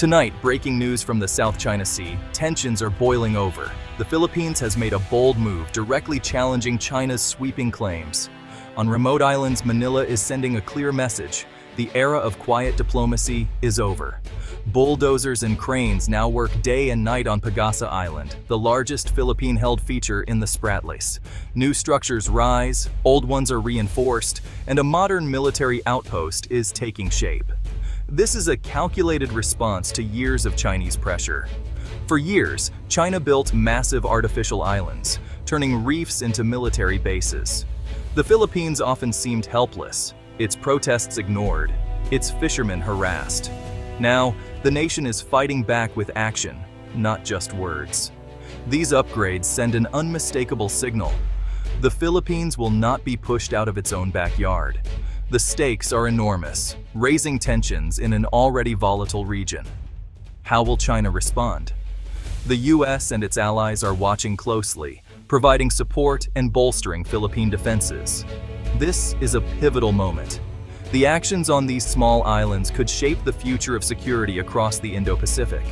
Tonight, breaking news from the South China Sea, tensions are boiling over. The Philippines has made a bold move, directly challenging China's sweeping claims. On remote islands, Manila is sending a clear message. The era of quiet diplomacy is over. Bulldozers and cranes now work day and night on Pagasa Island, the largest Philippine-held feature in the Spratlys. New structures rise, old ones are reinforced, and a modern military outpost is taking shape. This is a calculated response to years of Chinese pressure. For years, China built massive artificial islands, turning reefs into military bases. The Philippines often seemed helpless, its protests ignored, its fishermen harassed. Now, the nation is fighting back with action, not just words. These upgrades send an unmistakable signal. The Philippines will not be pushed out of its own backyard. The stakes are enormous, raising tensions in an already volatile region. How will China respond? The US and its allies are watching closely, providing support and bolstering Philippine defenses. This is a pivotal moment. The actions on these small islands could shape the future of security across the Indo-Pacific.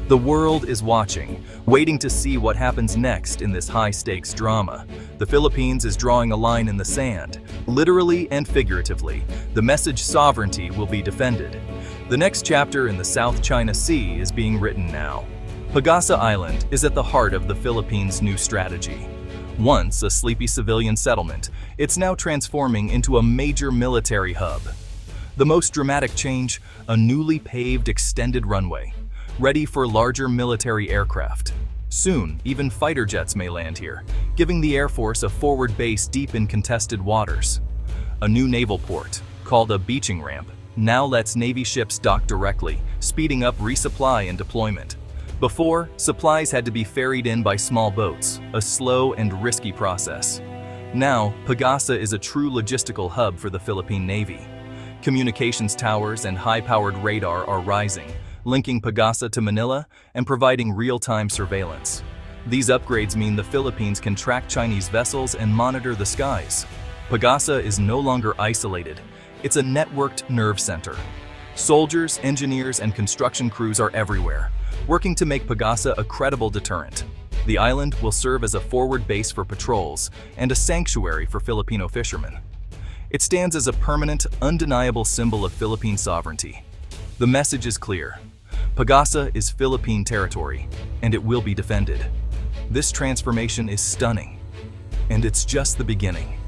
The world is watching, waiting to see what happens next in this high-stakes drama. The Philippines is drawing a line in the sand. Literally and figuratively, the message sovereignty will be defended. The next chapter in the South China Sea is being written now. Pagasa Island is at the heart of the Philippines' new strategy. Once a sleepy civilian settlement, it's now transforming into a major military hub. The most dramatic change, a newly paved extended runway, ready for larger military aircraft. Soon, even fighter jets may land here, giving the Air Force a forward base deep in contested waters. A new naval port, called a beaching ramp, now lets Navy ships dock directly, speeding up resupply and deployment. Before, supplies had to be ferried in by small boats, a slow and risky process. Now, Pagasa is a true logistical hub for the Philippine Navy. Communications towers and high-powered radar are rising, linking Pagasa to Manila and providing real-time surveillance. These upgrades mean the Philippines can track Chinese vessels and monitor the skies. Pagasa is no longer isolated. It's a networked nerve center. Soldiers, engineers, and construction crews are everywhere, working to make Pagasa a credible deterrent. The island will serve as a forward base for patrols and a sanctuary for Filipino fishermen. It stands as a permanent, undeniable symbol of Philippine sovereignty. The message is clear. Pagasa is Philippine territory, and it will be defended. This transformation is stunning, and it's just the beginning.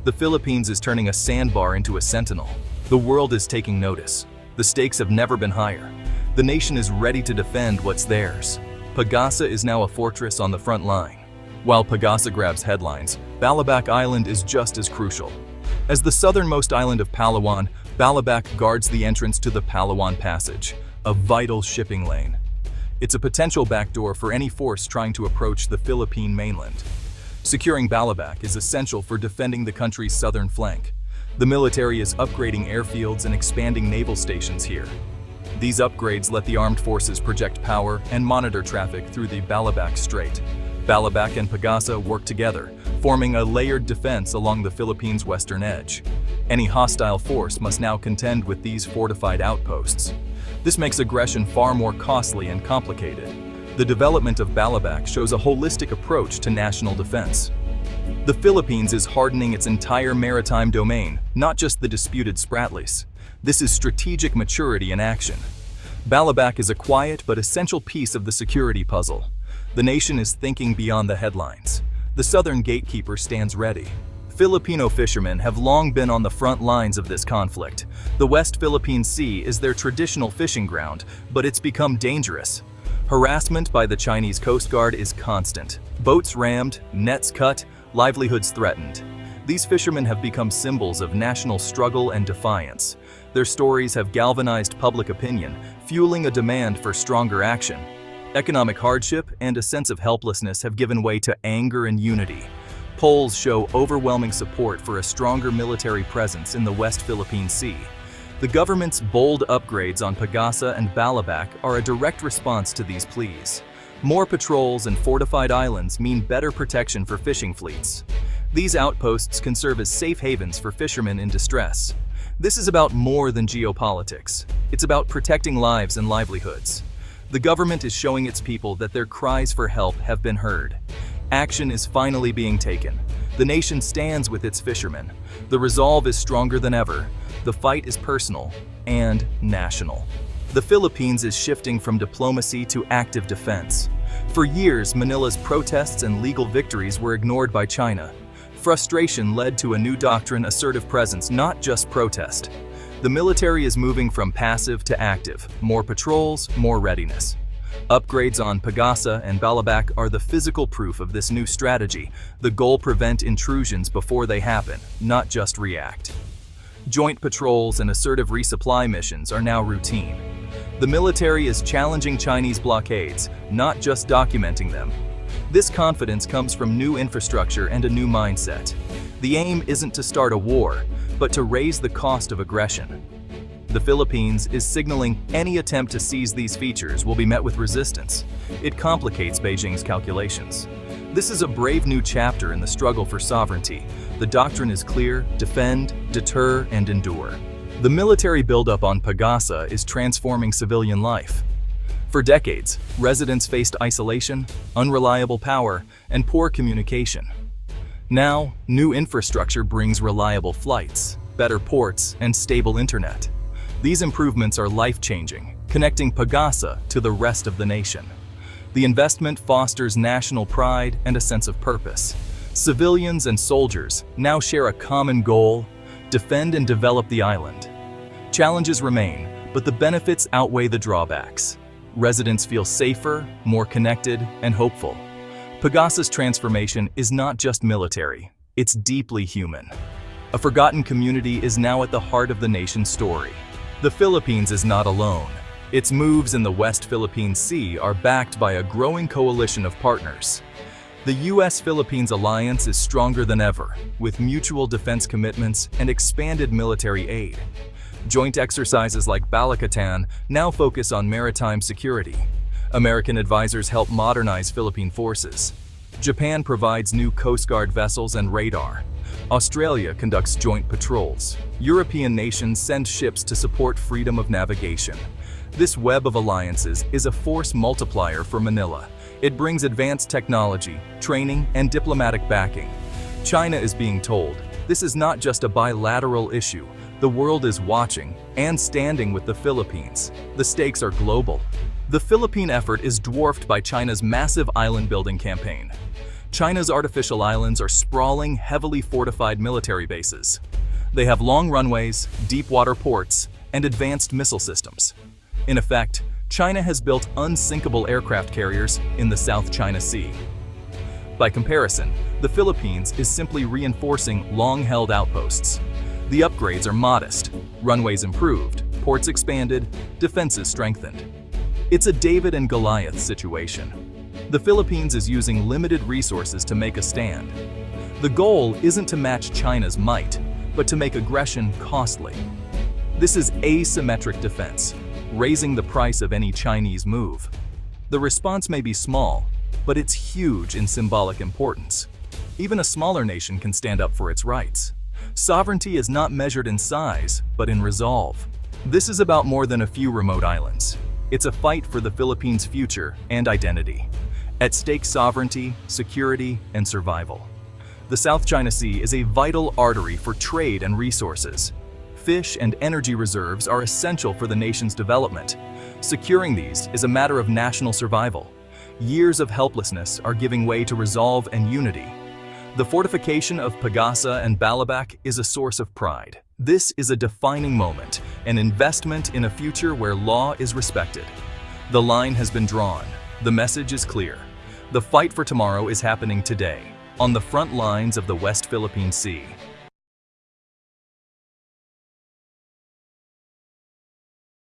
The Philippines is turning a sandbar into a sentinel. The world is taking notice. The stakes have never been higher. The nation is ready to defend what's theirs. Pagasa is now a fortress on the front line. While Pagasa grabs headlines, Balabac Island is just as crucial. As the southernmost island of Palawan, Balabac guards the entrance to the Palawan Passage, a vital shipping lane. It's a potential backdoor for any force trying to approach the Philippine mainland. Securing Balabac is essential for defending the country's southern flank. The military is upgrading airfields and expanding naval stations here. These upgrades let the armed forces project power and monitor traffic through the Balabac Strait. Balabac and Pagasa work together, forming a layered defense along the Philippines' western edge. Any hostile force must now contend with these fortified outposts. This makes aggression far more costly and complicated. The development of Balabac shows a holistic approach to national defense. The Philippines is hardening its entire maritime domain, not just the disputed Spratlys. This is strategic maturity in action. Balabac is a quiet but essential piece of the security puzzle. The nation is thinking beyond the headlines. The southern gatekeeper stands ready. Filipino fishermen have long been on the front lines of this conflict. The West Philippine Sea is their traditional fishing ground, but it's become dangerous. Harassment by the Chinese Coast Guard is constant. Boats rammed, nets cut, livelihoods threatened. These fishermen have become symbols of national struggle and defiance. Their stories have galvanized public opinion, fueling a demand for stronger action. Economic hardship and a sense of helplessness have given way to anger and unity. Polls show overwhelming support for a stronger military presence in the West Philippine Sea. The government's bold upgrades on Pagasa and Balabac are a direct response to these pleas. More patrols and fortified islands mean better protection for fishing fleets. These outposts can serve as safe havens for fishermen in distress. This is about more than geopolitics. It's about protecting lives and livelihoods. The government is showing its people that their cries for help have been heard. Action is finally being taken. The nation stands with its fishermen. The resolve is stronger than ever. The fight is personal and national. The Philippines is shifting from diplomacy to active defense. For years, Manila's protests and legal victories were ignored by China. Frustration led to a new doctrine: assertive presence, not just protest. The military is moving from passive to active. More patrols, more readiness. Upgrades on Pagasa and Balabac are the physical proof of this new strategy. The goal: prevent intrusions before they happen, not just react. Joint patrols and assertive resupply missions are now routine. The military is challenging Chinese blockades, not just documenting them. This confidence comes from new infrastructure and a new mindset. The aim isn't to start a war, but to raise the cost of aggression. The Philippines is signaling any attempt to seize these features will be met with resistance. It complicates Beijing's calculations. This is a brave new chapter in the struggle for sovereignty. The doctrine is clear: defend, deter, and endure. The military buildup on Pagasa is transforming civilian life. For decades, residents faced isolation, unreliable power, and poor communication. Now, new infrastructure brings reliable flights, better ports, and stable internet. These improvements are life-changing, connecting Pagasa to the rest of the nation. The investment fosters national pride and a sense of purpose. Civilians and soldiers now share a common goal: defend and develop the island. Challenges remain, but the benefits outweigh the drawbacks. Residents feel safer, more connected, and hopeful. Pagasa's transformation is not just military, it's deeply human. A forgotten community is now at the heart of the nation's story. The Philippines is not alone. Its moves in the West Philippine Sea are backed by a growing coalition of partners. The U.S.-Philippines alliance is stronger than ever, with mutual defense commitments and expanded military aid. Joint exercises like Balakatan now focus on maritime security. American advisors help modernize Philippine forces. Japan provides new Coast Guard vessels and radar. Australia conducts joint patrols. European nations send ships to support freedom of navigation. This web of alliances is a force multiplier for Manila. It brings advanced technology, training, and diplomatic backing. China is being told, this is not just a bilateral issue. The world is watching and standing with the Philippines. The stakes are global. The Philippine effort is dwarfed by China's massive island-building campaign. China's artificial islands are sprawling, heavily fortified military bases. They have long runways, deep water ports, and advanced missile systems. In effect, China has built unsinkable aircraft carriers in the South China Sea. By comparison, the Philippines is simply reinforcing long-held outposts. The upgrades are modest, runways improved, ports expanded, defenses strengthened. It's a David and Goliath situation. The Philippines is using limited resources to make a stand. The goal isn't to match China's might, but to make aggression costly. This is asymmetric defense, raising the price of any Chinese move. The response may be small, but it's huge in symbolic importance. Even a smaller nation can stand up for its rights. Sovereignty is not measured in size, but in resolve. This is about more than a few remote islands. It's a fight for the Philippines' future and identity. At stake, sovereignty, security, and survival. The South China Sea is a vital artery for trade and resources. Fish and energy reserves are essential for the nation's development. Securing these is a matter of national survival. Years of helplessness are giving way to resolve and unity. The fortification of Pagasa and Balabac is a source of pride. This is a defining moment, an investment in a future where law is respected. The line has been drawn. The message is clear. The fight for tomorrow is happening today, on the front lines of the West Philippine Sea.